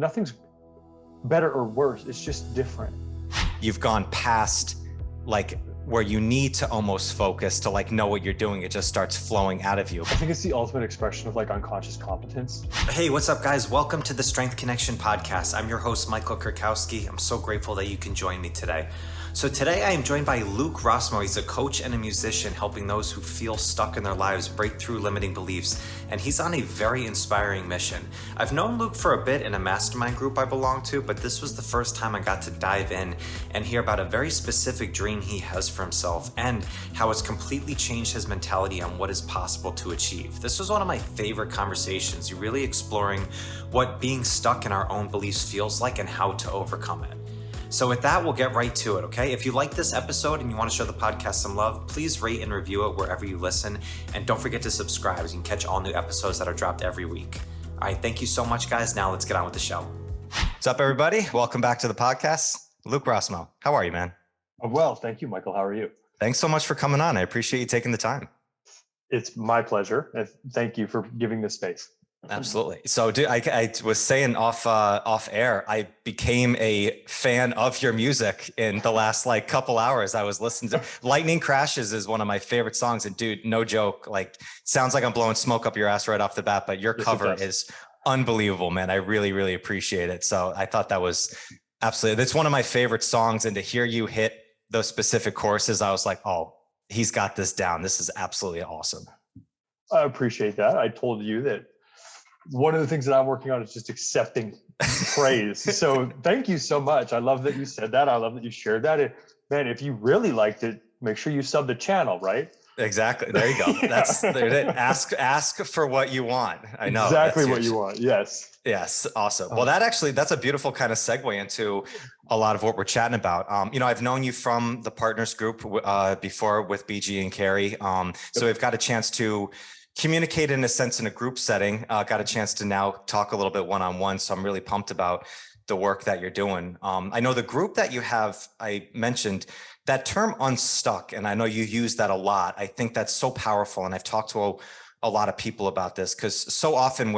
nothing's better or worse. It's just different. You've gone past like where you need to almost focus to like know what you're doing. It just starts flowing out of you. I think it's the ultimate expression of like unconscious competence. Hey, what's up guys? Welcome to the Strength Connection podcast. I'm your host, Michael Kurkowski. I'm so grateful that you can join me today. So today I am joined by Luke Rossmo. He's a coach and a musician helping those who feel stuck in their lives break through limiting beliefs. And he's on a very inspiring mission. I've known Luke for a bit in a mastermind group I belong to, but this was the first time I got to dive in and hear about a very specific dream he has for himself and how it's completely changed his mentality on what is possible to achieve. This was one of my favorite conversations. You're really exploring what being stuck in our own beliefs feels like and how to overcome it. So with that, we'll get right to it, okay? If you like this episode and you want to show the podcast some love, please rate and review it wherever you listen. And don't forget to subscribe so you can catch all new episodes that are dropped every week. All right, thank you so much, guys. Now let's get on with the show. What's up, everybody? Welcome back to the podcast. Luke Rossmo, how are you, man? Well, thank you, Michael. How are you? Thanks so much for coming on. I appreciate you taking the time. It's my pleasure. And thank you for giving this space. Absolutely. So I was saying off air, I became a fan of your music in the last like couple hours. I was listening to Lightning Crashes is one of my favorite songs. And dude, no joke, like sounds like I'm blowing smoke up your ass right off the bat, but your cover is unbelievable, man. I really, really appreciate it. So I thought that was absolutely, that's one of my favorite songs. And to hear you hit those specific choruses, I was like, oh, he's got this down. This is absolutely awesome. I appreciate that. I told you that one of the things that I'm working on is just accepting praise. So thank you so much. I love that you said that. I love that you shared that. Man, if you really liked it, make sure you sub the channel, right? Exactly. There you go. That's yeah. Ask for what you want. I know exactly what you want. Yes. Yes. Awesome. Well, that's a beautiful kind of segue into a lot of what we're chatting about. I've known you from the partners group before with BG and Carrie. So we've got a chance to communicate in a sense in a group setting, got a chance to now talk a little bit one-on-one. So I'm really pumped about the work that you're doing. I know the group that you have, I mentioned that term unstuck, and I know you use that a lot. I think that's so powerful. And I've talked to a lot of people about this because so often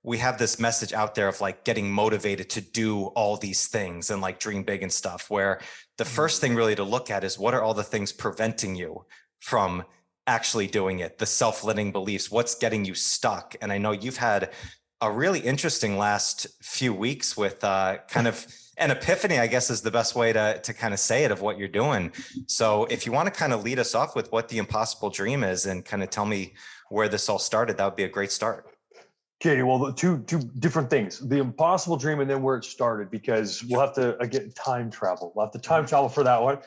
we have this message out there of like getting motivated to do all these things and like dream big and stuff, where the first thing really to look at is what are all the things preventing you from actually doing it, the self-limiting beliefs, what's getting you stuck. And I know you've had a really interesting last few weeks with kind of an epiphany, I guess is the best way to kind of say it, of what you're doing. So if you want to kind of lead us off with what the impossible dream is and kind of tell me where this all started, that would be a great start. Okay, well, the two different things, the impossible dream and then where it started, because we'll have to, again, time travel. We'll have to time travel for that one.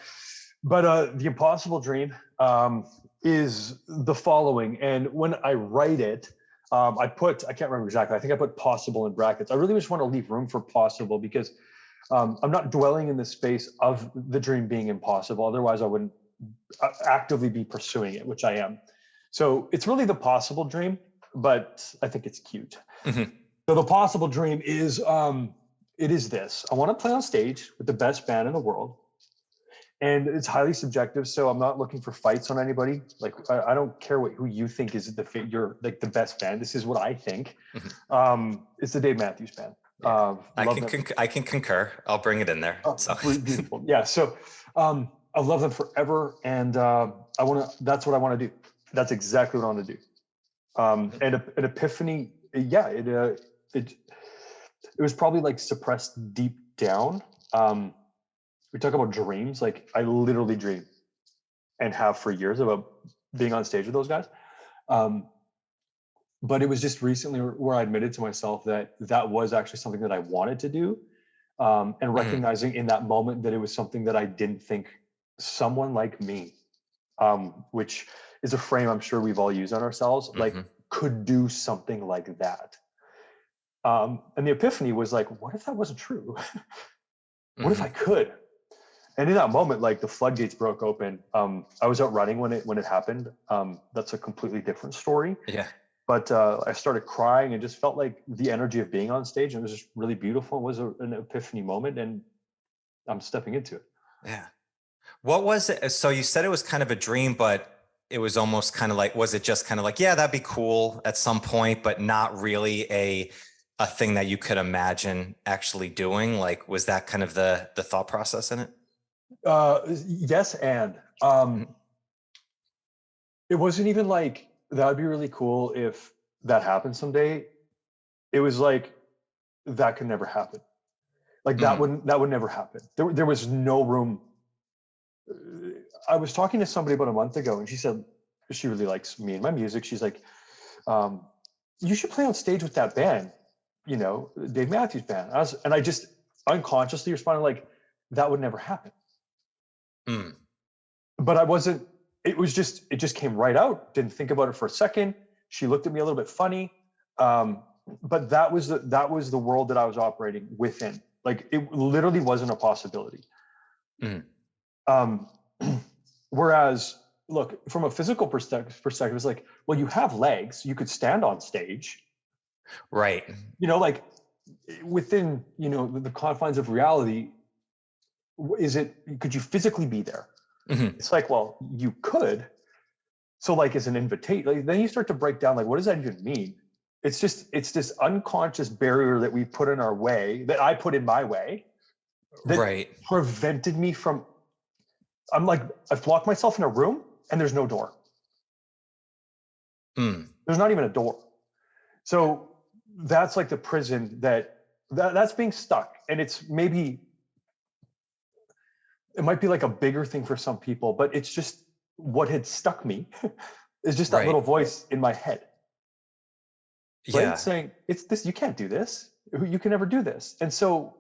But the impossible dream, is the following. And when I write it, I can't remember exactly. I think I put possible in brackets. I really just want to leave room for possible because I'm not dwelling in the space of the dream being impossible. Otherwise I wouldn't actively be pursuing it, which I am. So it's really the possible dream, but I think it's cute. Mm-hmm. So the possible dream is, it is this. I want to play on stage with the best band in the world. And it's highly subjective, so I'm not looking for fights on anybody. Like I don't care who you think is you're like the best band. This is what I think. Mm-hmm. It's the Dave Matthews Band. Yeah. I can concur. I'll bring it in there. Oh, so. Beautiful. Yeah. So I love them forever, and that's what I want to do. That's exactly what I want to do. And an epiphany. Yeah. It was probably like suppressed deep down. We talk about dreams. Like I literally dream and have for years about being on stage with those guys. But it was just recently where I admitted to myself that was actually something that I wanted to do. And recognizing in that moment that it was something that I didn't think someone like me, which is a frame I'm sure we've all used on ourselves, like could do something like that. And the epiphany was like, what if that wasn't true? What if I could? And in that moment, like the floodgates broke open. I was out running when it happened. That's a completely different story. Yeah. But I started crying and just felt like the energy of being on stage. And it was just really beautiful. It was an epiphany moment, and I'm stepping into it. Yeah. What was it? So you said it was kind of a dream, but it was almost kind of like, was it just kind of like, yeah, that'd be cool at some point, but not really a thing that you could imagine actually doing? Like, was that kind of the thought process in it? Yes, and it wasn't even like that would be really cool if that happened someday. It was like that could never happen. Like that would never happen. There was no room. I was talking to somebody about a month ago, and she said she really likes me and my music. She's like, you should play on stage with that band, you know, Dave Matthews Band. I just unconsciously responded like, that would never happen. But I wasn't, it just came right out. Didn't think about it for a second. She looked at me a little bit funny. But that was the world that I was operating within. Like it literally wasn't a possibility. Whereas, look, from a physical perspective, it's like, well, you have legs, you could stand on stage. Right. You know, like within, you know, the confines of reality, could you physically be there? It's like, well, you could. So like as an invitation, like, then you start to break down, like, what does that even mean? It's this unconscious barrier that we put in our way, that I put in my way, that prevented me from, I'm like, I've locked myself in a room and there's no door. There's not even a door. So that's like the prison that's being stuck. And it might be like a bigger thing for some people, but it's just what had stuck me is just that little voice in my head. Right? Yeah. Saying it's this, you can't do this. You can never do this. And so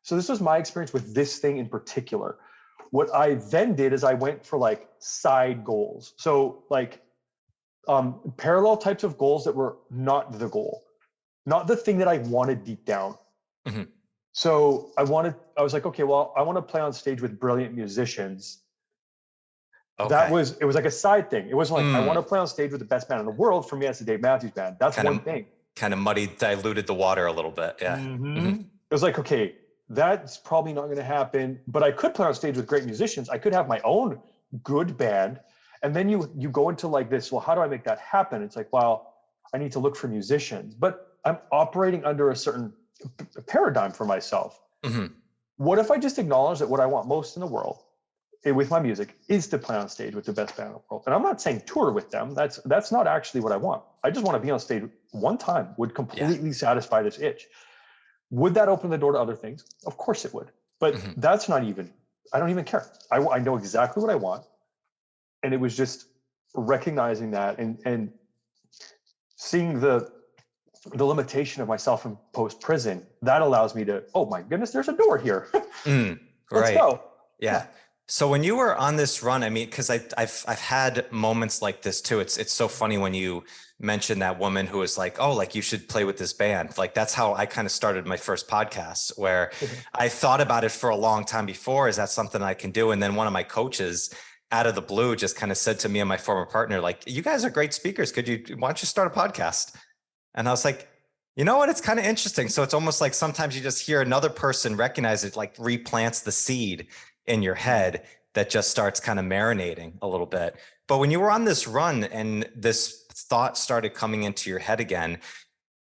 so this was my experience with this thing in particular. What I then did is I went for like side goals. So like parallel types of goals that were not the goal, not the thing that I wanted deep down. So I was like, okay, well, I want to play on stage with brilliant musicians. Okay. It was like a side thing. It wasn't like, I want to play on stage with the best band in the world. For me, that's the Dave Matthews Band. That's one thing. Kind of diluted the water a little bit. Yeah. It was like, okay, that's probably not going to happen, but I could play on stage with great musicians. I could have my own good band. And then you go into like this, well, how do I make that happen? It's like, well, I need to look for musicians, but I'm operating under a certain paradigm for myself. What if I just acknowledge that what I want most in the world with my music is to play on stage with the best band in the world? And I'm not saying tour with them. That's not actually what I want. I just want to be on stage one time, would completely satisfy this itch. Would that open the door to other things? Of course it would. But that's not even, I don't even care. I know exactly what I want. And it was just recognizing that and seeing the limitation of my self-imposed prison. That allows me to, oh my goodness, there's a door here. Let's go. Yeah. So when you were on this run, I mean, because I've had moments like this too. It's so funny when you mentioned that woman who was like, oh, like you should play with this band. Like that's how I kind of started my first podcast, where I thought about it for a long time before. Is that something I can do? And then one of my coaches out of the blue just kind of said to me and my former partner, like, you guys are great speakers. Why don't you start a podcast? And I was like, you know what? It's kind of interesting. So it's almost like sometimes you just hear another person recognize it, like replants the seed in your head that just starts kind of marinating a little bit. But when you were on this run and this thought started coming into your head again,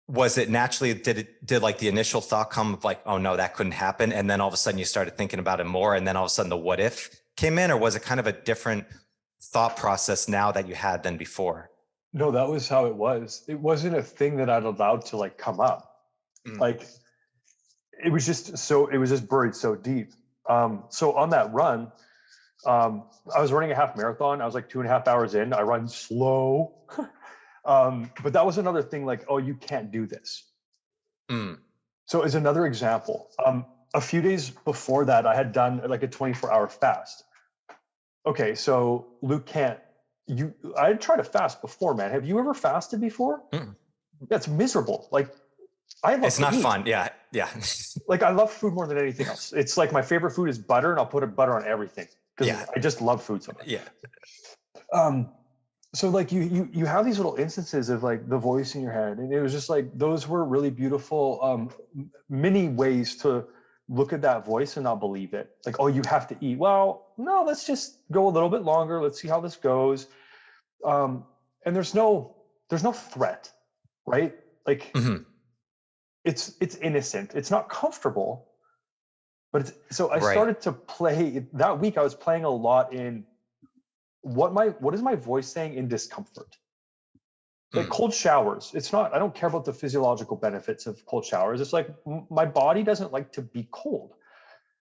was it naturally, did like the initial thought come of like, oh no, that couldn't happen? And then all of a sudden you started thinking about it more. And then all of a sudden the what if came in, or was it kind of a different thought process now that you had than before? No, that was how it was. It wasn't a thing that I'd allowed to like come up. Like it was just buried so deep. So on that run, I was running a half marathon. I was like 2.5 hours in. I run slow. But that was another thing, like, oh, you can't do this. So as another example, a few days before that, I had done like a 24-hour fast. Okay, so Luke I had tried to fast before, man. Have you ever fasted before? That's miserable. Like it's not fun. Yeah. Like I love food more than anything else. It's like my favorite food is butter, and I'll put butter on everything because I just love food so much. Yeah. So like you have these little instances of like the voice in your head, and it was just like those were really beautiful many ways to look at that voice and not believe it. Like, oh, you have to eat. Well, no, let's just go a little bit longer. Let's see how this goes. And there's no threat, right? Like it's innocent. It's not comfortable, but so I Right. started to play that week. I was playing a lot in what is my voice saying in discomfort? Like cold showers. It's not, I don't care about the physiological benefits of cold showers. It's like my body doesn't like to be cold.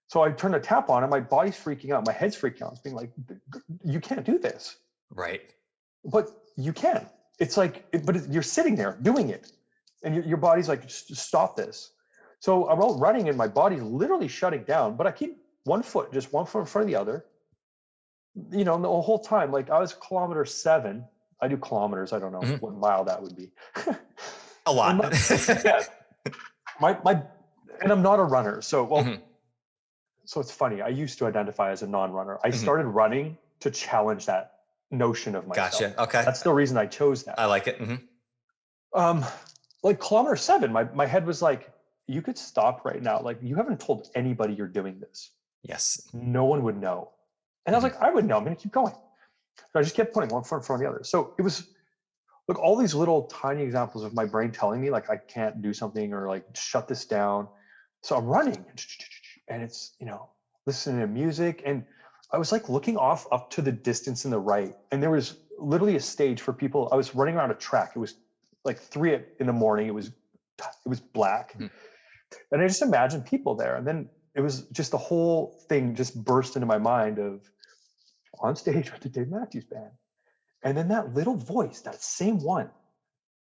So I turn the tap on and my body's freaking out. My head's freaking out. It's being like, you can't do this. Right. But you can. It's like, you're sitting there doing it. And your body's like, just stop this. So I'm all running and my body's literally shutting down, but I keep one foot in front of the other. You know, the whole time, like I was kilometer 7. I do kilometers. I don't know what mile that would be. A lot. And I'm not a runner. So, so it's funny. I used to identify as a non-runner. I started running to challenge that notion of myself. Gotcha. Okay. That's the reason I chose that. I like it. Like kilometer 7, my head was like, you could stop right now. Like you haven't told anybody you're doing this. Yes. No one would know. And I was like, I would know. I'm going to keep going. So I just kept putting one foot in front of the other. So it was like all these little tiny examples of my brain telling me like I can't do something or like shut this down. So I'm running and it's, you know, listening to music. And I was like looking off up to the distance in the right. And there was literally a stage for people. I was running around a track. It was like 3 in the morning. It was black. And I just imagined people there. And then it was just the whole thing just burst into my mind of on stage with the Dave Matthews Band. And then that little voice, that same one,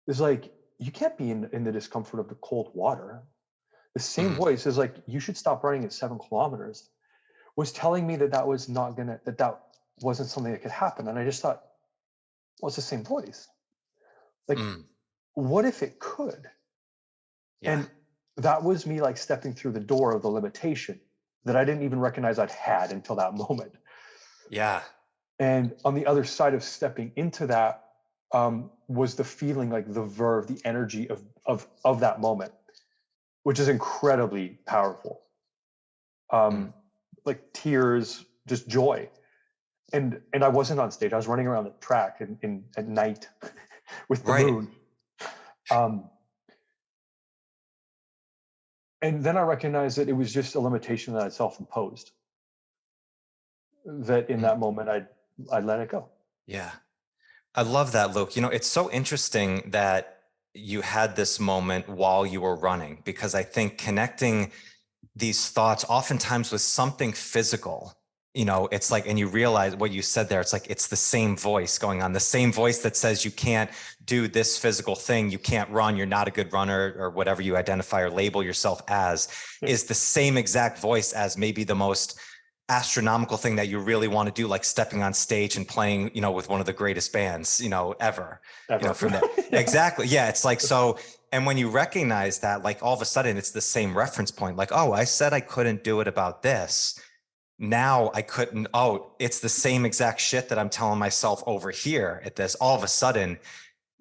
is like, you can't be in the discomfort of the cold water. The same voice is like, you should stop running at 7 kilometers, was telling me that that was not gonna, that wasn't something that could happen. And I just thought, well, it's the same voice. Like, what if it could? Yeah. And that was me like stepping through the door of the limitation that I didn't even recognize I'd had until that moment. Yeah. And on the other side of stepping into that was the feeling, like the verve, the energy of that moment, which is incredibly powerful. Like tears, just joy. And I wasn't on stage. I was running around the track at night with the moon. And then I recognized that it was just a limitation that I self-imposed. That in that moment, I let it go. Yeah. I love that, Luke. You know, it's so interesting that you had this moment while you were running, because I think connecting these thoughts oftentimes with something physical, you know, it's like, and you realize what you said there, it's like, it's the same voice going on, the same voice that says you can't do this physical thing, you can't run, you're not a good runner, or whatever you identify or label yourself as, is the same exact voice as maybe the most astronomical thing that you really want to do, like stepping on stage and playing, you know, with one of the greatest bands, you know, ever. You know, from that. Exactly. Yeah. It's like, so, and when you recognize that, like all of a sudden it's the same reference point, like, oh, I said I couldn't do it about this. Now I couldn't, oh, it's the same exact shit that I'm telling myself over here at this. All of a sudden,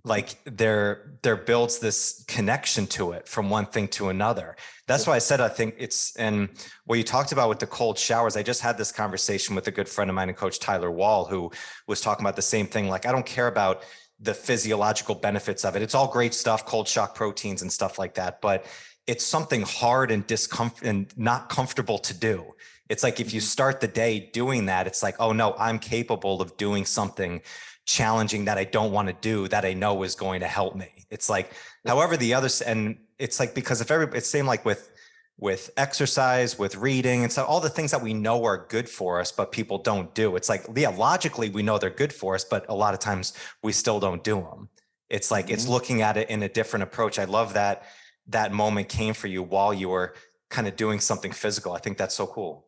like there builds this connection to it from one thing to another. That's why I said, I think it's, and what you talked about with the cold showers, I just had this conversation with a good friend of mine and Coach Tyler Wall, who was talking about the same thing. Like, I don't care about the physiological benefits of it. It's all great stuff, cold shock proteins and stuff like that, but it's something hard and discomfort and not comfortable to do. It's like, if you start the day doing that, it's like, oh no, I'm capable of doing something challenging that I don't want to do, that I know is going to help me. It's like, however, the others, and it's like, because if it's same like with exercise, with reading, and so all the things that we know are good for us, but people don't do. It's like, yeah, logically we know they're good for us, but a lot of times we still don't do them. It's like, it's looking at it in a different approach. I love that that moment came for you while you were kind of doing something physical. I think that's so cool.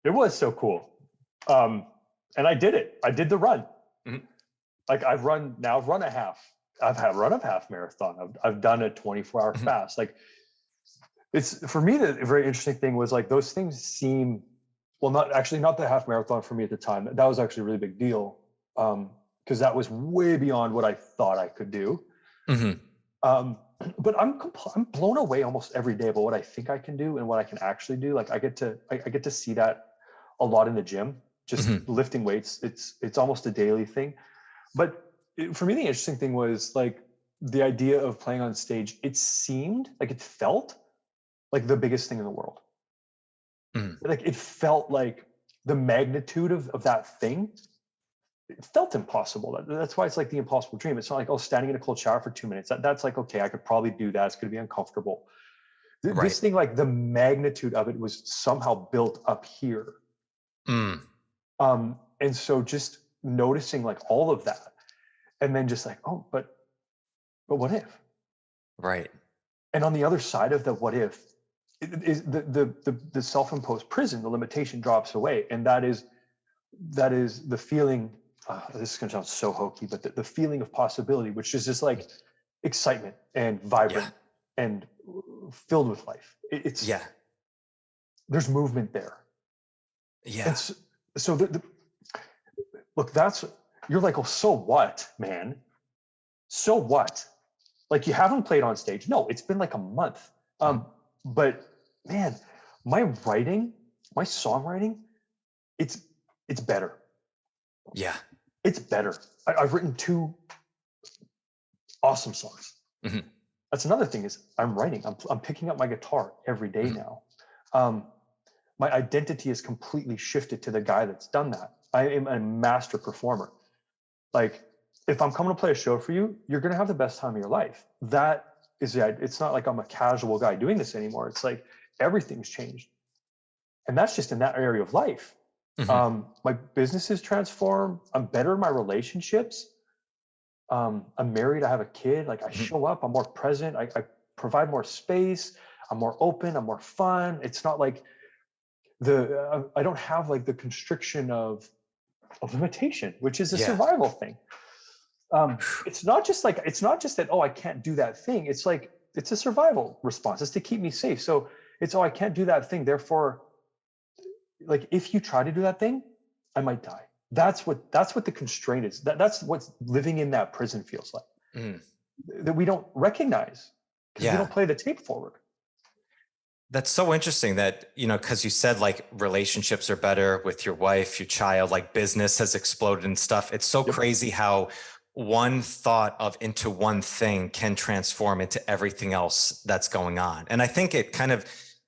It was so cool. And I did it. I did the run. Like I've run a half. I've run a half marathon. I've done a 24-hour fast. Like, it's, for me, the very interesting thing was like, those things seem, well, not the half marathon for me at the time. That was actually a really big deal. Because that was way beyond what I thought I could do. But I'm blown away almost every day about what I think I can do and what I can actually do. Like I get to see that a lot in the gym, just lifting weights. It's almost a daily thing. But for me, the interesting thing was like the idea of playing on stage, it felt like the biggest thing in the world. Like it felt like the magnitude of that thing, it felt impossible. That's why it's like the impossible dream. It's not like, oh, standing in a cold shower for 2 minutes. That's like, okay, I could probably do that. It's going to be uncomfortable. Right. This thing, like the magnitude of it was somehow built up here. And so just noticing like all of that, and then just like, oh, but what if? Right. And on the other side of the what if, is the self-imposed prison, the limitation drops away, and that is the feeling. This is going to sound so hokey, but the feeling of possibility, which is just like excitement and vibrant and filled with life. It's there's movement there. Yeah. And so look, you're like, oh, so what, man? So what? Like, you haven't played on stage. No, it's been like a month. But man, my songwriting, it's better. Yeah. It's better. I've written 2 awesome songs. That's another thing is I'm writing. I'm picking up my guitar every day now. My identity is completely shifted to the guy that's done that. I am a master performer. Like, if I'm coming to play a show for you, you're going to have the best time of your life. That is it's not like I'm a casual guy doing this anymore. It's like everything's changed. And that's just in that area of life. My business is transformed. I'm better in my relationships. I'm married. I have a kid. Like, I show up, I'm more present. I provide more space. I'm more open. I'm more fun. It's not like I don't have like the constriction of limitation, which is a survival thing. It's not just that, oh, I can't do that thing. It's like, it's a survival response. It's to keep me safe. So it's, oh, I can't do that thing. Therefore, like, if you try to do that thing, I might die. That's what the constraint is. That's what living in that prison feels like. That we don't recognize because we don't play the tape forward. That's so interesting that, because you said like relationships are better with your wife, your child, like business has exploded and stuff. It's so crazy how one thought into one thing can transform into everything else that's going on. And I think it kind of,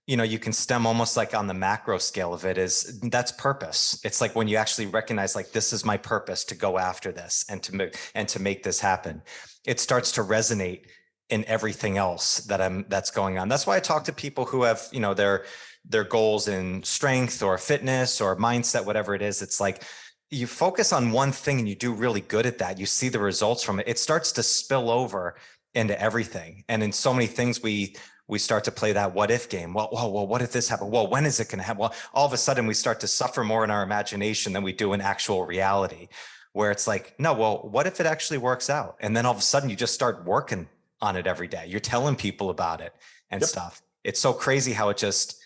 you can stem almost like on the macro scale of it that's purpose. It's like when you actually recognize, like, this is my purpose to go after this and to make this happen. It starts to resonate in everything else that's going on. That's why I talk to people who have, their goals in strength or fitness or mindset, whatever it is. It's like, you focus on one thing and you do really good at that. You see the results from it. It starts to spill over into everything. And in so many things, we start to play that what if game. Well, what if this happened? Well, when is it going to happen? Well, all of a sudden we start to suffer more in our imagination than we do in actual reality, where it's like, no, well, what if it actually works out? And then all of a sudden you just start working on it every day. You're telling people about it and stuff. It's so crazy how it just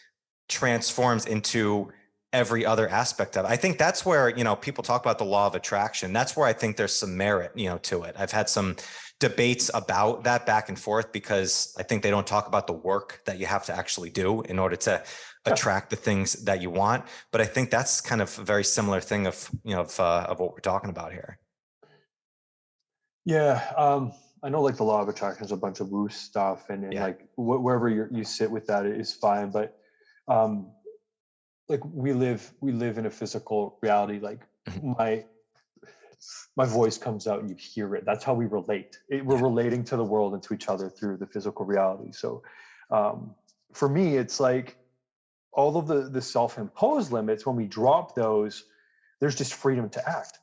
transforms into every other aspect of it. I think that's where, people talk about the law of attraction. That's where I think there's some merit, to it. I've had some debates about that back and forth because I think they don't talk about the work that you have to actually do in order to attract the things that you want. But I think that's kind of a very similar thing of what we're talking about here. Yeah. I know like the law of attraction is a bunch of woo stuff and like wherever you sit with that is fine. But like we live in a physical reality. Like my voice comes out and you hear it. That's how we relate. We're relating to the world and to each other through the physical reality. So for me, it's like all of the self-imposed limits, when we drop those, there's just freedom to act.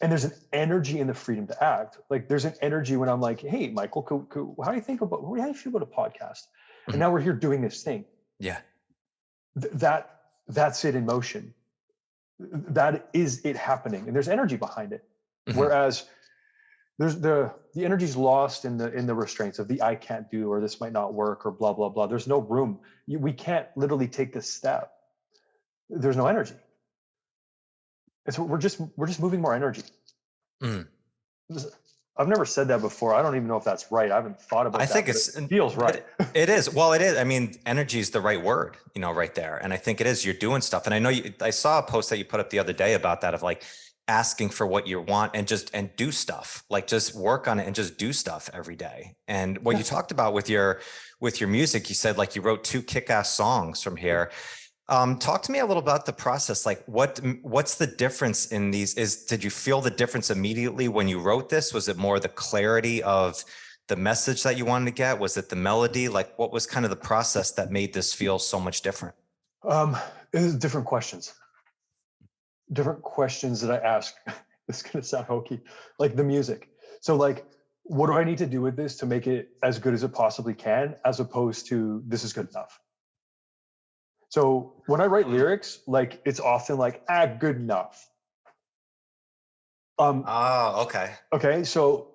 And there's an energy in the freedom to act. Like there's an energy when I'm like, hey, Michael, how do you feel about a podcast? And now we're here doing this thing. Yeah. That's it in motion. That is it happening. And there's energy behind it. Whereas there's the energy's lost in the restraints of the I can't do, or this might not work, or blah, blah, blah. There's no room. We can't literally take this step. There's no energy. And so we're just moving more energy. I've never said that before. I don't even know if that's right. I haven't thought about that. I think it feels right. It is. Well, it is. I mean, energy is the right word, right there. And I think it is. You're doing stuff. And I know I saw a post that you put up the other day about that, of like asking for what you want and do stuff, like just work on it and just do stuff every day. And what you talked about with your music, you said like you wrote 2 kick-ass songs from here. Talk to me a little about the process. Like what's the difference in these? Did you feel the difference immediately when you wrote this? Was it more the clarity of the message that you wanted to get? Was it the melody? Like what was kind of the process that made this feel so much different? It was different questions that I ask. This is going to sound hokey, like the music. So like, what do I need to do with this to make it as good as it possibly can, as opposed to this is good enough? So when I write lyrics, like it's often like, good enough. Oh, okay. Okay. So,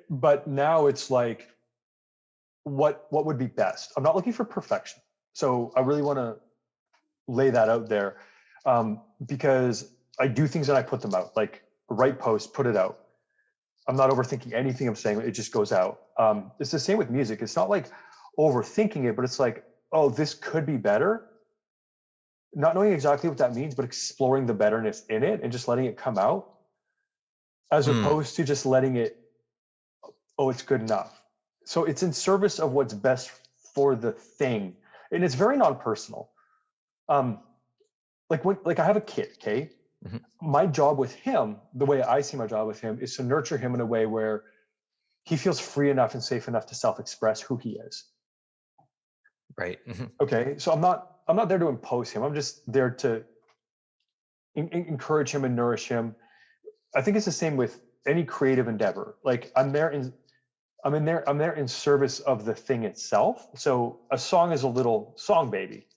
but now it's like, what would be best? I'm not looking for perfection. So I really want to lay that out there, because I do things and I put them out, like write post, put it out. I'm not overthinking anything I'm saying. It just goes out. It's the same with music. It's not like overthinking it, but it's like, oh, this could be better. Not knowing exactly what that means, but exploring the betterness in it and just letting it come out, as opposed to just letting it, oh, it's good enough. So it's in service of what's best for the thing. And it's very non-personal. Like I have a kid, okay? Mm-hmm. My job with him, the way I see my job with him, is to nurture him in a way where he feels free enough and safe enough to self-express who he is. Right. Mm-hmm. Okay. So I'm not there to impose him. I'm just there to encourage him and nourish him. I think it's the same with any creative endeavor. Like I'm there in service of the thing itself. So a song is a little song baby.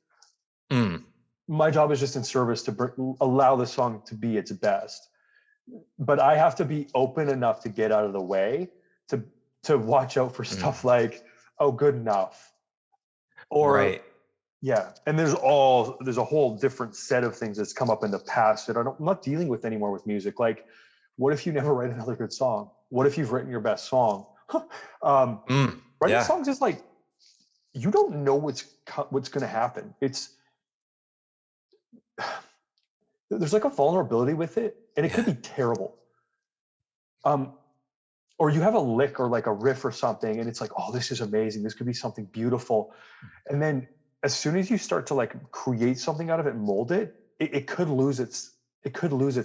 My job is just in service to allow the song to be its best. But I have to be open enough to get out of the way to watch out for stuff like, oh, good enough. Or right. Yeah. And there's a whole different set of things that's come up in the past that I'm not dealing with anymore with music. Like, what if you never write another good song? What if you've written your best song? Writing songs is like, you don't know what's going to happen. There's like a vulnerability with it, and it could be terrible. Or you have a lick or like a riff or something, and it's like, oh, this is amazing. This could be something beautiful. And then as soon as you start to like create something out of it and mold it, it could lose its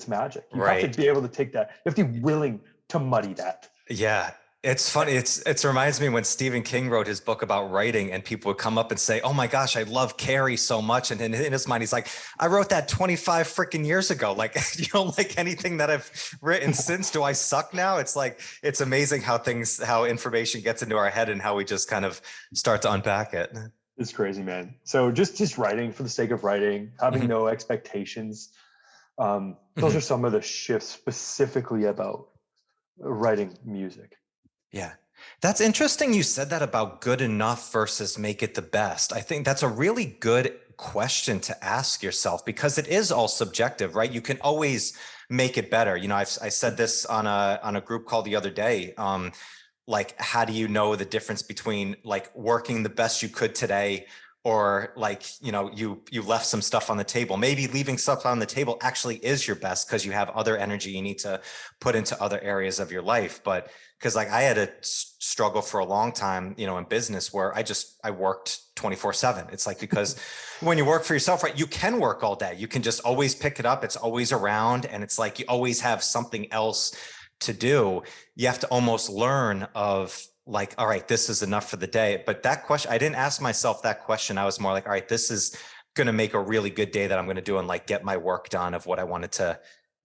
magic. You have to be able to take that. You have to be willing to muddy that. Yeah. It's funny. It reminds me when Stephen King wrote his book about writing, and people would come up and say, oh my gosh, I love Carrie so much. And in his mind, he's like, I wrote that 25 freaking years ago. Like, you don't like anything that I've written since. Do I suck now? It's like, it's amazing how information gets into our head and how we just kind of start to unpack it. It's crazy, man. So just writing for the sake of writing, having no expectations. Those are some of the shifts specifically about writing music. Yeah. That's interesting. You said that about good enough versus make it the best. I think that's a really good question to ask yourself, because it is all subjective, right? You can always make it better. You know, I said this on a group call the other day. Like, how do you know the difference between like working the best you could today, or like, you know, you left some stuff on the table? Maybe leaving stuff on the table actually is your best because you have other energy you need to put into other areas of your life. But because like I had a struggle for a long time, you know, in business where I worked 24/7. It's like, because when you work for yourself, right, you can work all day. You can just always pick it up. It's always around. And it's like, you always have something else to do. You have to almost learn of like, all right, this is enough for the day. But that question, I didn't ask myself that question. I was more like, all right, this is going to make a really good day that I'm going to do and like get my work done of what I wanted to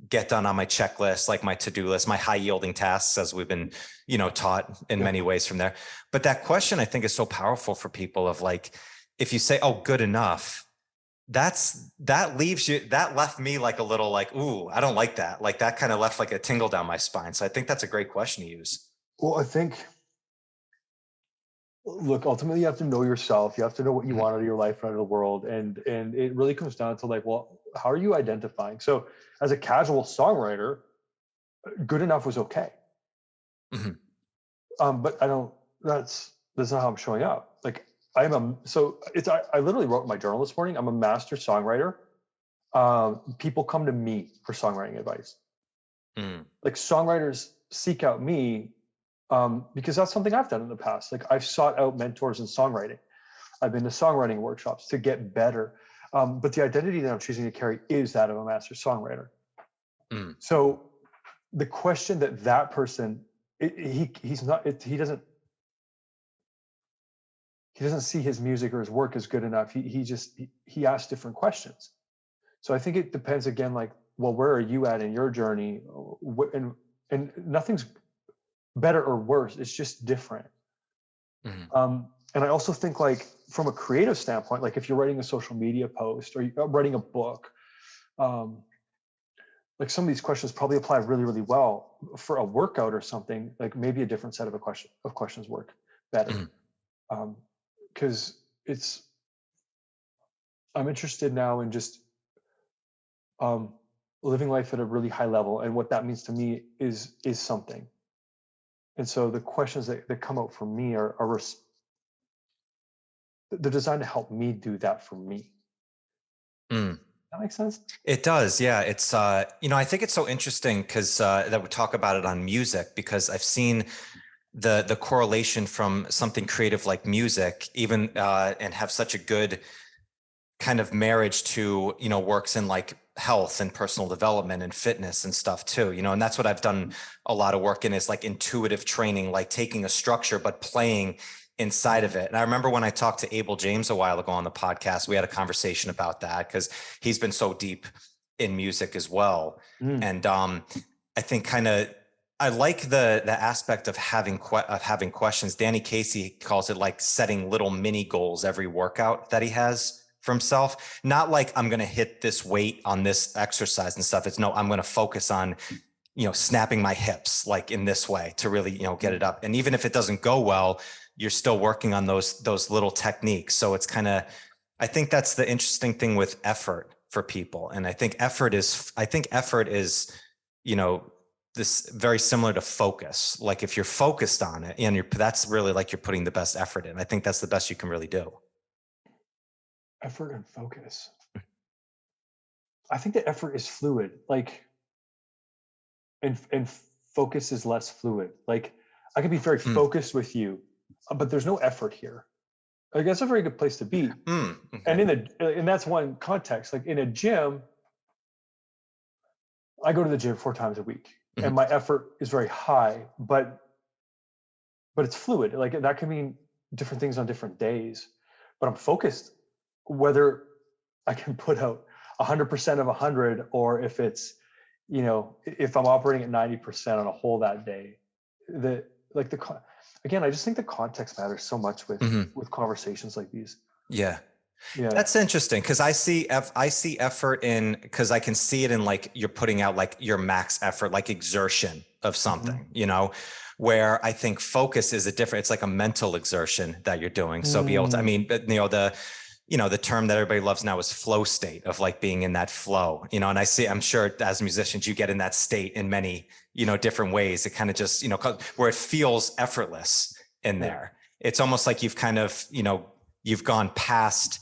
get done on my checklist, like my to-do list, my high yielding tasks, as we've been, you know, taught in many ways from there. But that question I think is so powerful for people of like, if you say, oh, good enough, that left me like a little like, ooh, I don't like that. Like that kind of left like a tingle down my spine. So I think that's a great question to use. Well, I think, look, ultimately you have to know yourself. You have to know what you want out of your life, out of the world. And it really comes down to like, well, how are you identifying? So as a casual songwriter, good enough was okay. But that's not how I'm showing up. Like I literally wrote in my journal this morning, I'm a master songwriter. People come to me for songwriting advice. Mm. Like songwriters seek out me because that's something I've done in the past. Like I've sought out mentors in songwriting. I've been to songwriting workshops to get better. But the identity that I'm choosing to carry is that of a master songwriter. Mm. So the question that person, he's not, he doesn't see his music or his work as good enough. He asks different questions. So I think it depends again, like, well, where are you at in your journey? And nothing's better or worse. It's just different. Mm. And I also think, like, from a creative standpoint, like if you're writing a social media post or you're writing a book, like some of these questions probably apply really, really well for a workout or something. Like maybe a different set of questions work better. Because I'm interested now in just living life at a really high level, and what that means to me is something. And so the questions that come out for me they're designed to help me do that for me. Mm. That makes sense? It does. Yeah. It's, I think it's so interesting because that we talk about it on music, because I've seen the correlation from something creative like music, even and have such a good kind of marriage to, works in like health and personal development and fitness and stuff too, and that's what I've done a lot of work in, is like intuitive training, like taking a structure, but playing inside of it. And I remember when I talked to Abel James a while ago on the podcast, we had a conversation about that because he's been so deep in music as well. And I think I like the aspect of having questions. Danny Casey calls it like setting little mini goals every workout that he has for himself. Not like I'm going to hit this weight on this exercise and stuff. It's no, I'm going to focus on, snapping my hips like in this way to really, get it up. And even if it doesn't go well, you're still working on those little techniques. So it's I think that's the interesting thing with effort for people. And I think effort is, this very similar to focus. Like if you're focused on it, and that's really like you're putting the best effort in. I think that's the best you can really do. Effort and focus. I think that effort is fluid, like, and focus is less fluid. Like I could be very focused with you, but there's no effort here. Like that's a very good place to be. Okay. And that's one context. Like in a gym, I go to the gym 4 times a week, and my effort is very high, but it's fluid. Like that can mean different things on different days, but I'm focused, whether I can put out 100% of 100, or if it's, if I'm operating at 90% on a whole that day. Again, I just think the context matters so much with conversations like these. Yeah. Yeah. That's interesting, because I see effort in, because I can see it in like you're putting out like your max effort, like exertion of something, where I think focus is it's like a mental exertion that you're doing. So be able to, the term that everybody loves now is flow state, of like being in that flow, and I'm sure as musicians, you get in that state in many, different ways. It kind of just, where it feels effortless in there. It's almost like you've kind of, you've gone past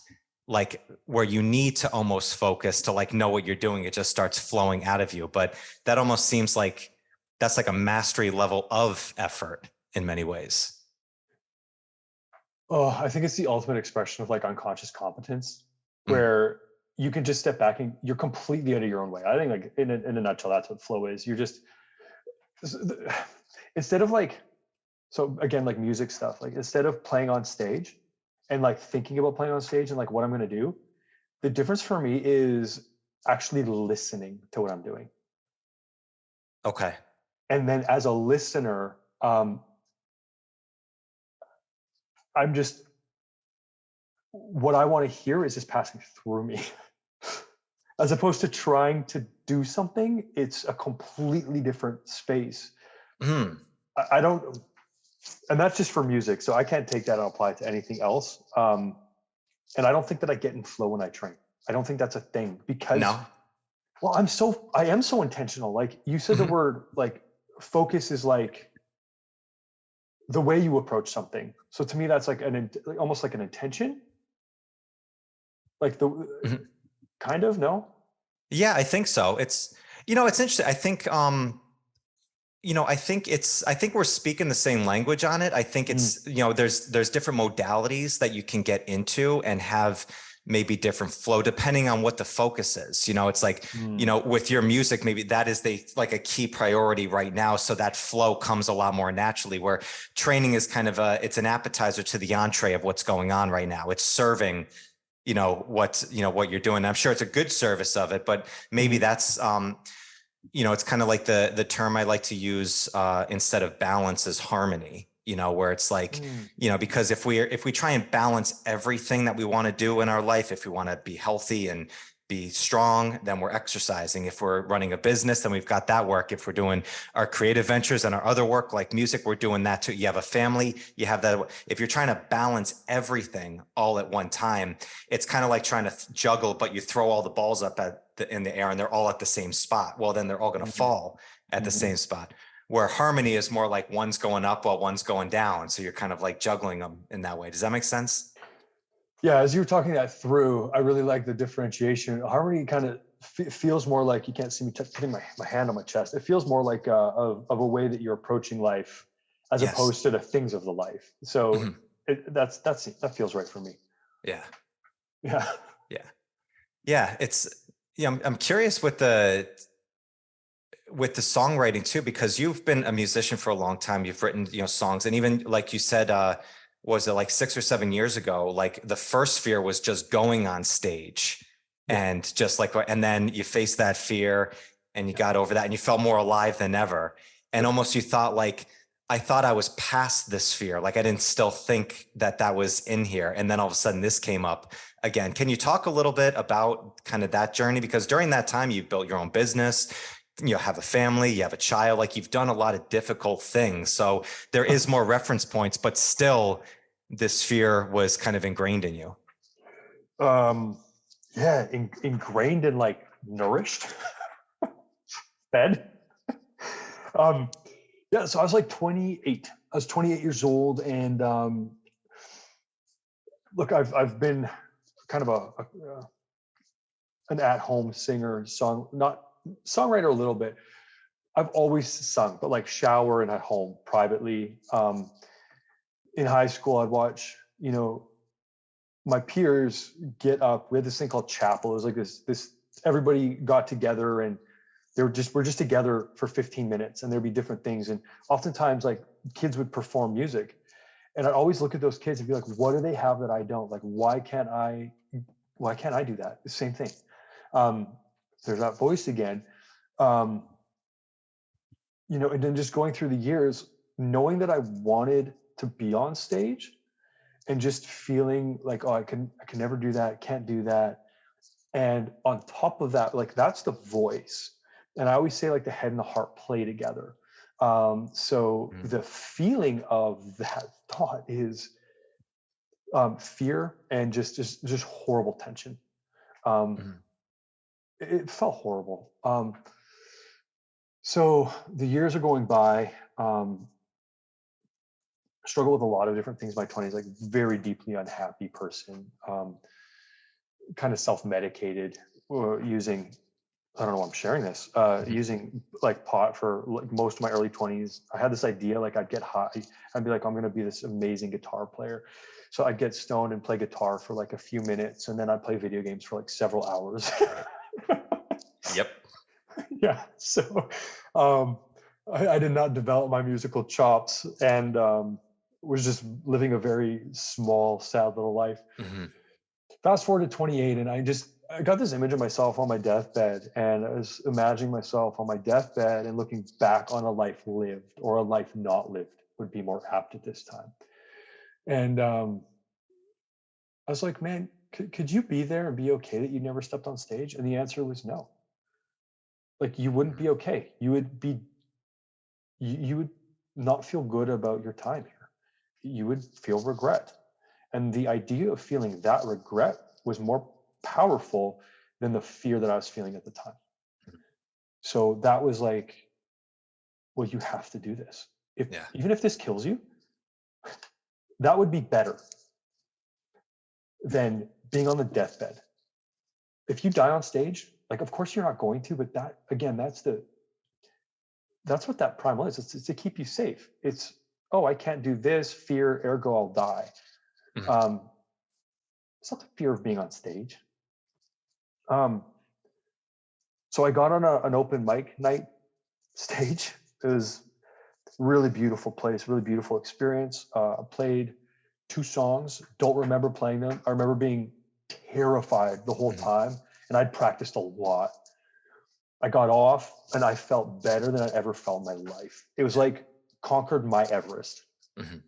like where you need to almost focus to like know what you're doing. It just starts flowing out of you. But that almost seems like that's like a mastery level of effort in many ways. Oh, I think it's the ultimate expression of like unconscious competence, where you can just step back and you're completely out of your own way. I think like in a nutshell, that's what flow is. You're just, instead of like, so again, like music stuff, like instead of playing on stage and like thinking about playing on stage and like what I'm going to do, the difference for me is actually listening to what I'm doing. Okay. And then as a listener, I'm just, what I want to hear is just passing through me. As opposed to trying to do something, it's a completely different space. I don't, and that's just for music. So I can't take that and apply it to anything else. And I don't think that I get in flow when I train. I don't think that's a thing, because, well, I am so intentional. Like you said, the word like focus is like the way you approach something. So to me, that's like almost like an intention. Like the kind of, no? Yeah, I think so. It's interesting. I think we're speaking the same language on it. I think it's, there's different modalities that you can get into and have maybe different flow depending on what the focus is. It's like, with your music, maybe that is like a key priority right now. So that flow comes a lot more naturally, where training is kind of it's an appetizer to the entree of what's going on right now. It's serving, what you're doing. I'm sure it's a good service of it, but maybe that's, it's kind of like the term I like to use instead of balance is harmony, where it's like, because if we try and balance everything that we want to do in our life, if we want to be healthy and be strong, then we're exercising. If we're running a business, then we've got that work. If we're doing our creative ventures and our other work like music, we're doing that too. You have a family, you have that. If you're trying to balance everything all at one time, it's kind of like trying to juggle, but you throw all the balls up in the air and they're all at the same spot. Well, then they're all going to fall at the same spot. Where harmony is more like one's going up while one's going down. So you're kind of like juggling them in that way. Does that make sense? Yeah, as you were talking that through, I really like the differentiation. Harmony kind of feels more like, you can't see me putting my hand on my chest. It feels more like of a way that you're approaching life as opposed to the things of the life. So that feels right for me. Yeah. Yeah. Yeah. Yeah. I'm curious with the songwriting too, because you've been a musician for a long time. You've written, songs, and even like you said, was it like 6 or 7 years ago? Like the first fear was just going on stage and just like, and then you faced that fear and you got over that and you felt more alive than ever. And almost you thought like, I thought I was past this fear. Like I didn't still think that was in here. And then all of a sudden this came up again. Can you talk a little bit about kind of that journey? Because during that time you built your own business, you have a family, you have a child, like you've done a lot of difficult things. So there is more reference points, but still this fear was kind of ingrained in you. Yeah, ingrained and like nourished, fed. Yeah, so I was like 28. I was 28 years old, and look, I've been kind of an at-home singer, songwriter a little bit. I've always sung, but like shower and at home privately. In high school, I'd watch, my peers get up. We had this thing called chapel. It was like this everybody got together and we're just together for 15 minutes and there'd be different things. And oftentimes like kids would perform music. And I'd always look at those kids and be like, what do they have that I don't? Like, why can't I do that? The same thing. There's that voice again. And then just going through the years, knowing that I wanted to be on stage and just feeling like, oh, I can never do that, can't do that. And on top of that, like that's the voice. And I always say like the head and the heart play together. So the feeling of that thought is fear and just horrible tension. It felt horrible. So the years are going by. Struggle with a lot of different things in my 20s, like very deeply unhappy person, kind of self-medicated, using, I don't know why I'm sharing this, using like pot for like most of my early 20s. I had this idea, like I'd get high, I'd be like, I'm going to be this amazing guitar player. So I'd get stoned and play guitar for like a few minutes, and then I'd play video games for like several hours. Yep. Yeah. So I did not develop my musical chops, and was just living a very small, sad little life. Fast forward to 28, and I got this image of myself on my deathbed, and I was imagining myself on my deathbed and looking back on a life lived, or a life not lived would be more apt at this time. And I was like, man, could you be there and be okay that you never stepped on stage? And the answer was no. Like you wouldn't be okay. You would not feel good about your time here. You would feel regret. And the idea of feeling that regret was more powerful than the fear that I was feeling at the time. So that was like, well, you have to do this. Even if this kills you, that would be better than being on the deathbed. If you die on stage, Like, of course you're not going to, but that, again, that's what that primal is. It's to keep you safe. It's, oh, I can't do this, fear, ergo I'll die. Mhm. It's not the fear of being on stage. So I got on an open mic night stage. It was a really beautiful place, really beautiful experience. I played 2 songs, don't remember playing them. I remember being terrified the whole Mhm. time, and I'd practiced a lot. I got off and I felt better than I ever felt in my life. It was like conquered my Everest. Mhm.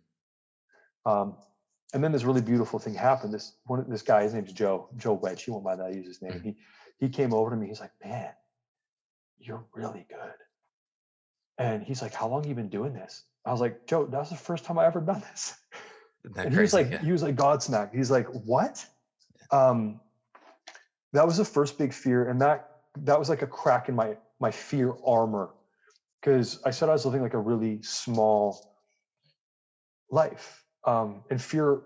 And then this really beautiful thing happened. This guy, his name's Joe Wedge. He won't mind that I use his name. Mhm. He came over to me. He's like, man, you're really good. And he's like, how long have you been doing this? I was like, Joe, that's the first time I ever done this. Isn't that And crazy? Yeah. he was like Godsmacked. He's like, what? That was the first big fear. And that was like a crack in my fear armor. Because I said I was living like a really small life. And fear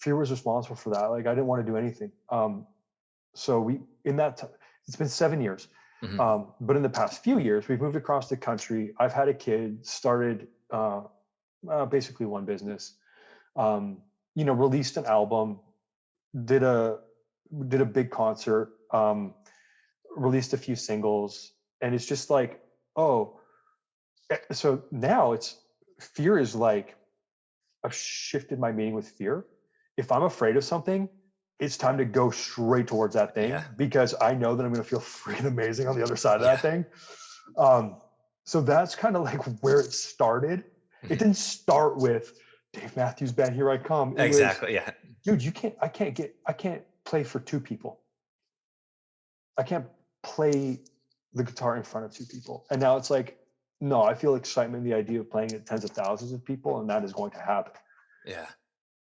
was responsible for that. Like I didn't want to do anything. So it's been 7 years. Mhm. But in the past few years, we've moved across the country. I've had a kid, started basically one business, released an album, did a big concert, released a few singles, and it's just like, oh, so now fear is like, I've shifted my meaning with fear. If I'm afraid of something, it's time to go straight towards that thing Yeah. because I know that I'm going to feel freaking amazing on the other side of Yeah. that thing. So that's kind of like where it started. It Mhm. didn't start with Dave Matthews Band, Here I Come. It was, Exactly. Yeah. dude, I can't play for 2 people. I can't play the guitar in front of 2 people. And now it's like, no, I feel excitement in the idea of playing at tens of thousands of people, and that is going to happen. Yeah.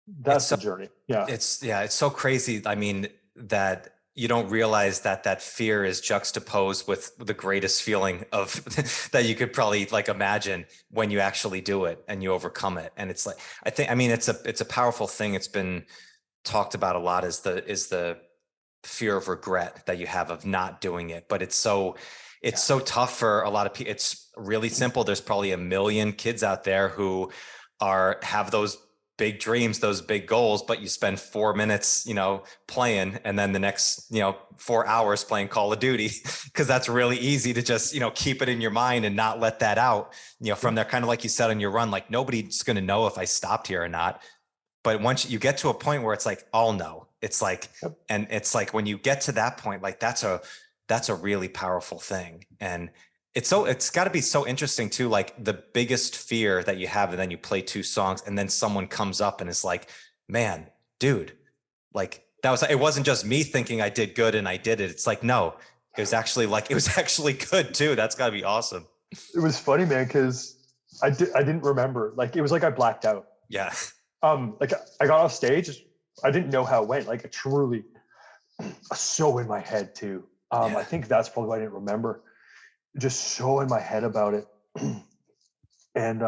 That's the journey. Yeah. It's so crazy. I mean, that you don't realize that fear is juxtaposed with the greatest feeling of that you could probably like imagine when you actually do it and you overcome it. And it's like, I mean, it's a powerful thing. It's been talked about a lot is the fear of regret that you have of not doing it. But it's so tough for a lot of people. It's really simple. There's probably a million kids out there who have those big dreams, those big goals, but you spend 4 minutes, playing, and then the next, 4 hours playing Call of Duty, because that's really easy to just, keep it in your mind and not let that out, from there, kind of like you said on your run, like nobody's going to know if I stopped here or not. But once you get to a point where it's like, I'll know, it's like, Yep. and it's like, when you get to that point, like that's a really powerful thing. And it's got to be so interesting too, like the biggest fear that you have, and then you play 2 songs and then someone comes up and is like, man, dude, like it wasn't just me thinking I did good and I did it. It's like, no, it was actually good too. That's gotta be awesome. It was funny, man, because I didn't remember. Like it was like I blacked out. Yeah. Like I got off stage, I didn't know how it went. Like it truly so in my head too. Yeah. I think that's probably why I didn't remember. Just so in my head about it. And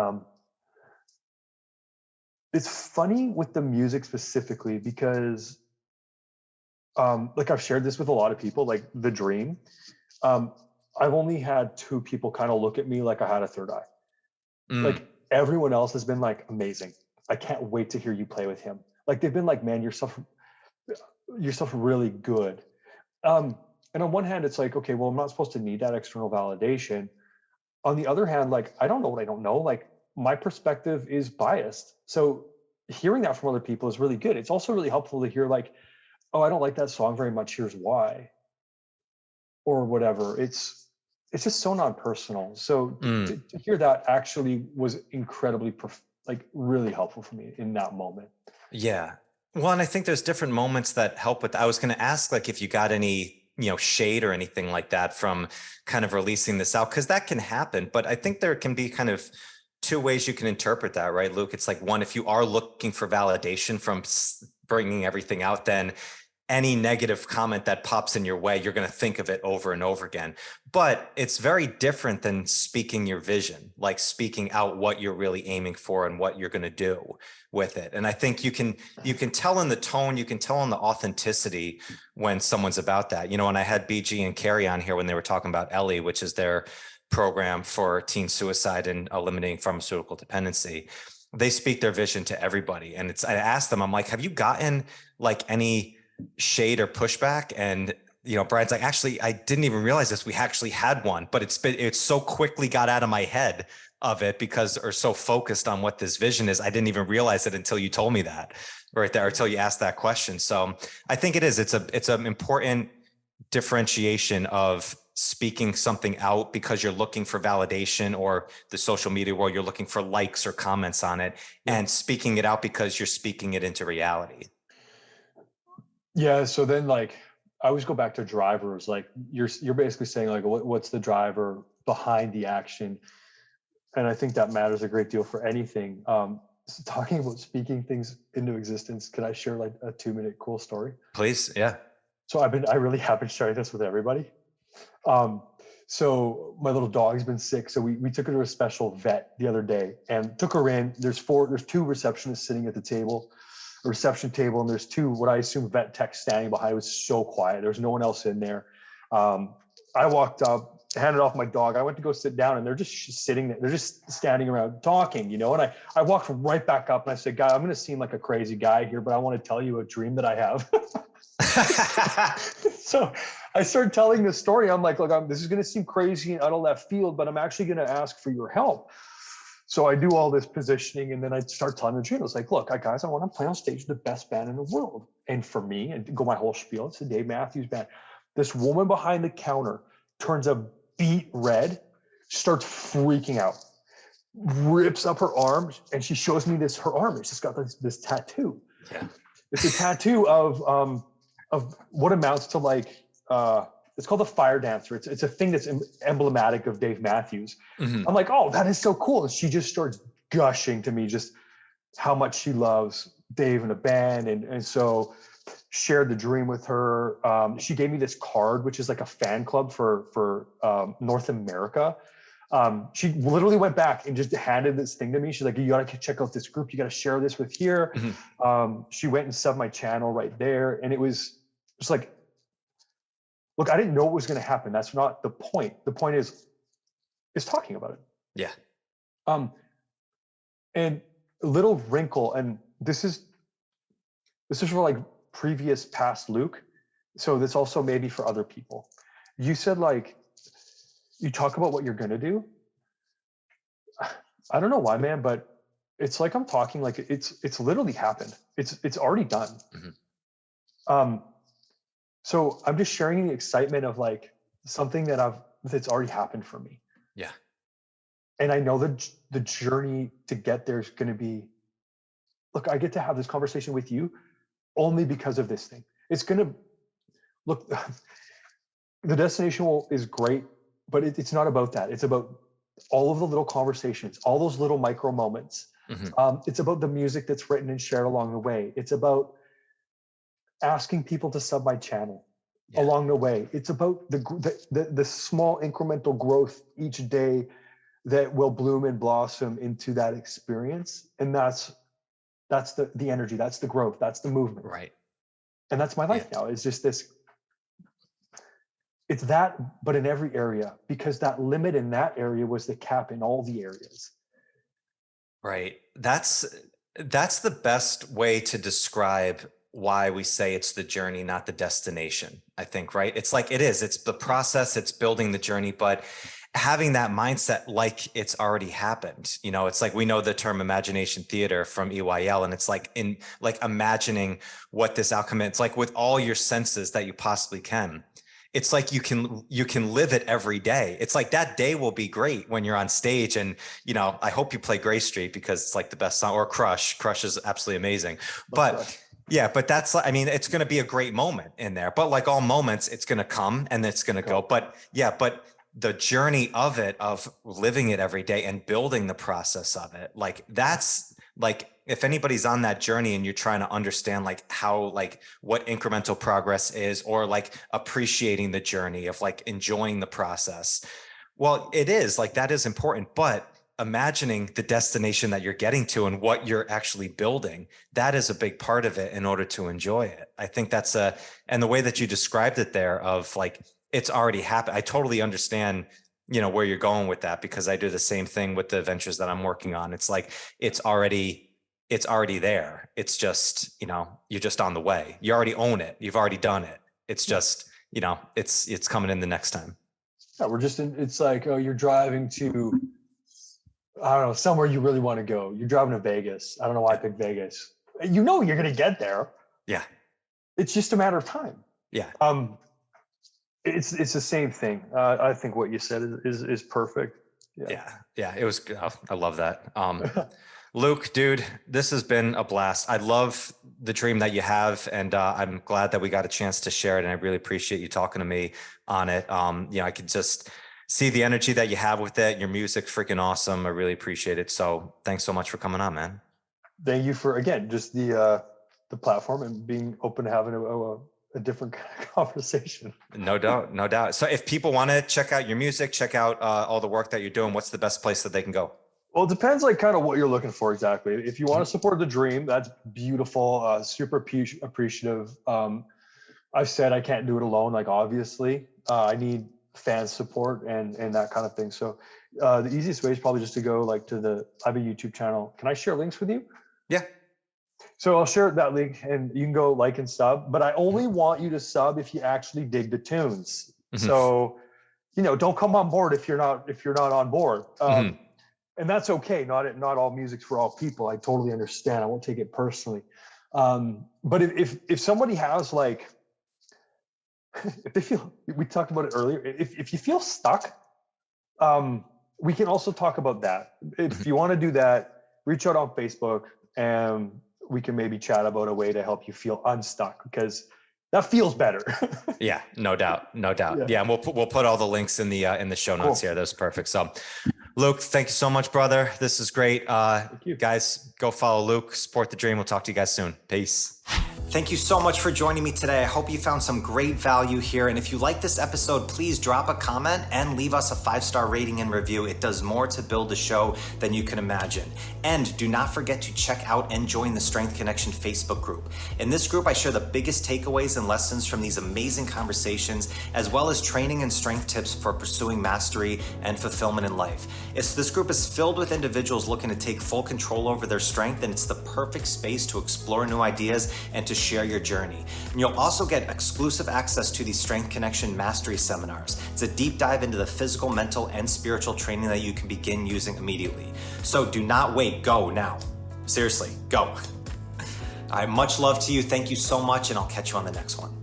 it's funny with the music specifically because like I've shared this with a lot of people, like the dream. I've only had 2 people kind of look at me like I had a third eye. Like everyone else has been like, amazing. I can't wait to hear you play with him. Like they've been like, man, your stuff really good. And on one hand, it's like, okay, well, I'm not supposed to need that external validation. On the other hand, like, I don't know what I don't know. Like my perspective is biased. So hearing that from other people is really good. It's also really helpful to hear like, oh, I don't like that song very much. Here's why. Or whatever. It's just so non-personal. So to hear that actually was incredibly, really helpful for me in that moment. Yeah. Well, and I think there's different moments that help with, I was going to ask, like, if you got any, shade or anything like that from kind of releasing this out, because that can happen. But I think there can be kind of 2 ways you can interpret that, right, Luke? It's like, one, if you are looking for validation from bringing everything out, then any negative comment that pops in your way, you're going to think of it over and over again. But it's very different than speaking your vision, like speaking out what you're really aiming for and what you're going to do with it. And I think you can tell in the tone, you can tell in the authenticity when someone's about that. You know, when I had BG and Carrie on here when they were talking about Ellie, which is their program for teen suicide and eliminating pharmaceutical dependency, they speak their vision to everybody. And I asked them, I'm like, have you gotten like any shade or pushback? And Brian's like, actually, I didn't even realize this. We actually had one, but it's so quickly got out of my head of it because or so focused on what this vision is. I didn't even realize it until you told me that right there, until you asked that question. So I think it's an important differentiation of speaking something out because you're looking for validation, or the social media world, you're looking for likes or comments on it, and speaking it out because you're speaking it into reality. Yeah. So then like, I always go back to drivers. Like you're basically saying like, what's the driver behind the action? And I think that matters a great deal for anything. So talking about speaking things into existence, can I share like a 2-minute cool story? Please. Yeah. So I really have been sharing this with everybody. So my little dog's been sick. So we took her to a special vet the other day and took her in. There's 2 receptionists sitting at the table. A reception table, and there's 2 what I assume vet techs standing behind. It was so quiet. There was no one else in there. I walked up, handed off my dog. I went to go sit down, and they're just sitting there. They're just standing around talking, And I walked right back up and I said, "Guy, I'm going to seem like a crazy guy here, but I want to tell you a dream that I have." So I started telling this story. I'm like, "Look, this is going to seem crazy and out of left field, but I'm actually going to ask for your help." So I do all this positioning, and then I start telling the dream. I was like, "Look, guys, I want to play on stage with the best band in the world." And for me, and go my whole spiel, it's the Dave Matthews Band. This woman behind the counter turns a beet red, starts freaking out, rips up her arm, and she shows me her arm. It's just got this tattoo. Yeah. It's a tattoo of what amounts to like, it's called the fire dancer. It's a thing that's emblematic of Dave Matthews. Mm-hmm. I'm like, "Oh, that is so cool." And she just starts gushing to me just how much she loves Dave and the band. And so shared the dream with her. She gave me this card, which is like a fan club for North America. She literally went back and just handed this thing to me. She's like, "You got to check out this group. You got to share this with here." Mm-hmm. She went and subbed my channel right there. And it was just like, look, I didn't know what was going to happen. That's not the point. The point is talking about it. Yeah. And a little wrinkle, and this is for like previous past Luke. So this also maybe for other people. You said like, you talk about what you're going to do. I don't know why, man, but it's like I'm talking like it's literally happened. It's already done. Mm-hmm. So I'm just sharing the excitement of like something that's already happened for me. Yeah. And I know that the journey to get there is going to be, look, I get to have this conversation with you only because of this thing. It's going to look, the destination is great, but it's not about that. It's about all of the little conversations, all those little micro moments. Mm-hmm. It's about the music that's written and shared along the way. It's about asking people to sub my channel along the way. It's about the small incremental growth each day that will bloom and blossom into that experience. And that's the energy, that's the growth, that's the movement. Right. And that's my life now. It's just this, it's that, but in every area, because that limit in that area was the cap in all the areas. Right. That's the best way to describe why we say it's the journey, not the destination, I think, right? It's like, it's the process, it's building the journey, but having that mindset like it's already happened. It's like, we know the term imagination theater from EYL, and it's like imagining what this outcome is. It's like with all your senses that you possibly can. It's like you can live it every day. It's like that day will be great when you're on stage, and I hope you play Gray Street because it's like the best song, or Crush. Crush is absolutely amazing. But yeah, but it's going to be a great moment in there. But like all moments, it's going to come and it's going to go. But the journey of living it every day and building the process of it, like that's like if anybody's on that journey and you're trying to understand like how, like what incremental progress is, or like appreciating the journey of like enjoying the process. Well, it is like, that is important, but imagining the destination that you're getting to and what you're actually building, that is a big part of it in order to enjoy it. I think that's and the way that you described it there of like, it's already happened. I totally understand, you know, where you're going with that, because I do the same thing with the ventures that I'm working on. It's like, it's already there. It's just, you know, you're just on the way. You already own it. You've already done it. It's just, you know, it's coming in the next time. Yeah, we're just in, it's like, oh, you're driving to, I don't know, somewhere you really want to go. You're driving to Vegas. I don't know why I picked Vegas. You know you're going to get there. Yeah. It's just a matter of time. Yeah. It's the same thing. I think what you said is perfect. Yeah. It was good. I love that. Luke, dude, this has been a blast. I love the dream that you have, and I'm glad that we got a chance to share it. And I really appreciate you talking to me on it. You know, I could just see the energy that you have with it. Your music, freaking awesome. I really appreciate it. So thanks so much for coming on, man. Thank you for, again, just the platform and being open to having a different kind of conversation. No doubt. So if people want to check out your music, check out all the work that you're doing, what's the best place that they can go? Well, it depends like kind of what you're looking for exactly. If you want to support the dream, that's beautiful. Super appreciative. I've said I can't do it alone. Like, obviously, I need fan support and that kind of thing. So the easiest way is probably just to go like I have a YouTube channel. Can I share links with you? Yeah. So I'll share that link and you can go like and sub, but I only want you to sub if you actually dig the tunes. Mm-hmm. So, you know, don't come on board if you're not on board. And that's okay. Not all music's for all people. I totally understand. I won't take it personally. But if somebody has like, if they feel, we talked about it earlier, if you feel stuck, we can also talk about that. If you want to do that, reach out on Facebook and we can maybe chat about a way to help you feel unstuck, because that feels better. Yeah, no doubt. Yeah, and we'll put all the links in the show notes here. That's perfect. So, Luke, thank you so much, brother. This is great. Thank you. Guys, go follow Luke, support the dream. We'll talk to you guys soon. Peace. Thank you so much for joining me today. I hope you found some great value here. And if you like this episode, please drop a comment and leave us a 5-star rating and review. It does more to build the show than you can imagine. And do not forget to check out and join the Strength Connection Facebook group. In this group, I share the biggest takeaways and lessons from these amazing conversations, as well as training and strength tips for pursuing mastery and fulfillment in life. This group is filled with individuals looking to take full control over their strength, and it's the perfect space to explore new ideas and to share your journey. And you'll also get exclusive access to these Strength Connection Mastery seminars. It's a deep dive into the physical, mental, and spiritual training that you can begin using immediately. So do not wait, go now. Seriously, go. All right, much love to you. Thank you so much, and I'll catch you on the next one.